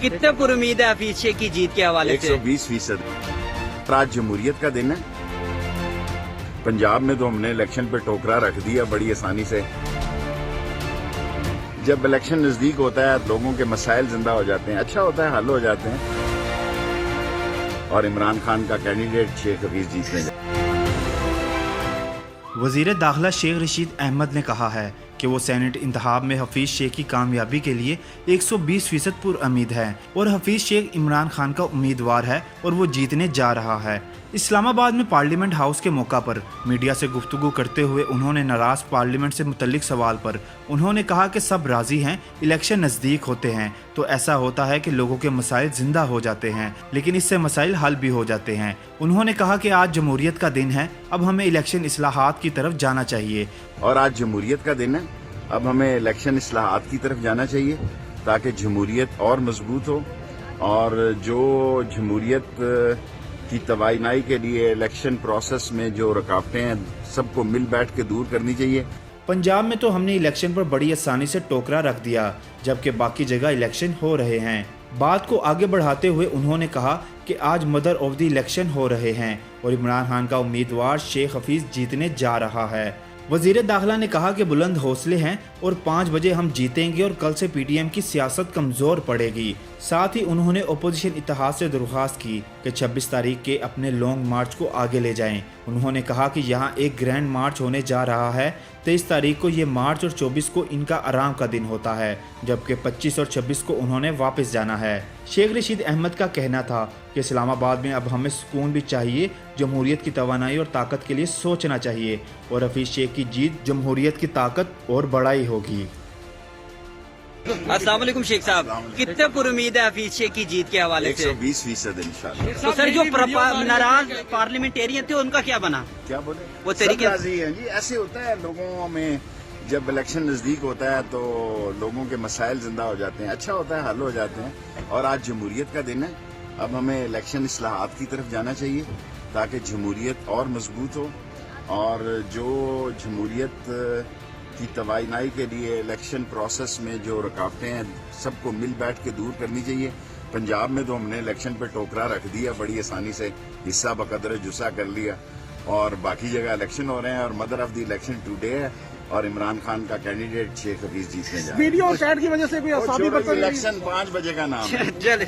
कितने पर उम्मीद है हफीज शेख की जीत के हवाले से? 120%। आज जमहूरियत का दिन है। पंजाब में तो हमने इलेक्शन पे टोकरा रख दिया बड़ी आसानी से। जब इलेक्शन नजदीक होता है लोगों के मसाइल जिंदा हो जाते हैं, अच्छा होता है, हल हो जाते हैं और इमरान खान का कैंडिडेट शेख हफीज जीतने जाए। वज़ीर दाखिला शेख रशीद अहमद ने कहा है कि वो सेनेट इंतखाब में हफीज शेख की कामयाबी के लिए 120% पुरउम्मीद है और हफीज शेख इमरान खान का उम्मीदवार है और वो जीतने जा रहा है। इस्लामाबाद में पार्लियामेंट हाउस के मौका पर मीडिया से गुफ्तगू करते हुए उन्होंने नाराज पार्लियामेंट से मुतल्लिक सवाल पर उन्होंने कहा कि सब राजी हैं, इलेक्शन नज़दीक होते हैं तो ऐसा होता है कि लोगों के मसाइल जिंदा हो जाते हैं, लेकिन इससे मसाइल हल भी हो जाते हैं। उन्होंने कहा कि आज जमहूरियत का दिन है, अब हमें इलेक्शन इस्लाहात की तरफ जाना चाहिए। और आज जमहूरियत का दिन है, अब हमें इलेक्शन इस्लाहात की तरफ जाना चाहिए ताकि जमहूरियत और मजबूत हो और जो जमहूरियत की तवानाई के लिए इलेक्शन प्रोसेस में जो रुकावटें हैं सबको मिल बैठ के दूर करनी चाहिए। पंजाब में तो हमने इलेक्शन पर बड़ी आसानी से टोकरा रख दिया जबकि बाकी जगह इलेक्शन हो रहे हैं। बात को आगे बढ़ाते हुए उन्होंने कहा कि आज मदर ऑफ द इलेक्शन हो रहे हैं और इमरान खान का उम्मीदवार शेख हफीज जीतने जा रहा है। वज़ीर दाखिला ने कहा कि बुलंद हौसले हैं और 5 बजे हम जीतेंगे और कल से पीटीएम की सियासत कमज़ोर पड़ेगी। साथ ही उन्होंने अपोजिशन इत्तेहाद से दरख्वास्त की कि 26 तारीख के अपने लॉन्ग मार्च को आगे ले जाएं। उन्होंने कहा कि यहाँ एक ग्रैंड मार्च होने जा रहा है। 23 तारीख को ये मार्च और 24 को इनका आराम का दिन होता है, जबकि 25 और 26 को उन्होंने वापस जाना है। शेख रशीद अहमद का कहना था कि इस्लामाबाद में अब हमें सुकून भी चाहिए, जमहूरियत की तवानाई और ताकत के लिए सोचना चाहिए और हफीज शेख की जीत जमहूरियत की ताकत और बढ़ाई होगी। अस्सलाम वालेकुम शेख साहब, कितने पर उम्मीद है हफीज शेख की जीत के हवाले से? 120% इंशाल्लाह। तो सर जो नाराज पार्लियामेंटेरियन थे उनका क्या बना? क्या बोले? वो तरीके राजी हैं जी। ऐसे होता है लोगों में, जब इलेक्शन नजदीक होता है तो लोगों के मसाइल जिंदा हो जाते हैं, अच्छा होता है, हल हो जाते हैं और आज जमहूरियत का दिन है। अब हमें इलेक्शन इस्लाहात की तरफ जाना चाहिए ताकि जमहूरियत और मजबूत हो और जो जमहूरियत की तवानाई के लिए इलेक्शन प्रोसेस में जो रुकावटें हैं सबको मिल बैठ के दूर करनी चाहिए। पंजाब में तो हमने इलेक्शन पे टोकरा रख दिया बड़ी आसानी से, हिस्सा बकदर जुस्सा कर लिया और बाकी जगह इलेक्शन हो रहे हैं और mother of the election today है और इमरान खान का कैंडिडेट शेख हफीज जीतने जा रहे हैं। वीडियो चैट की वजह से कोई असाबी इलेक्शन 5 बजे का नाम है। चले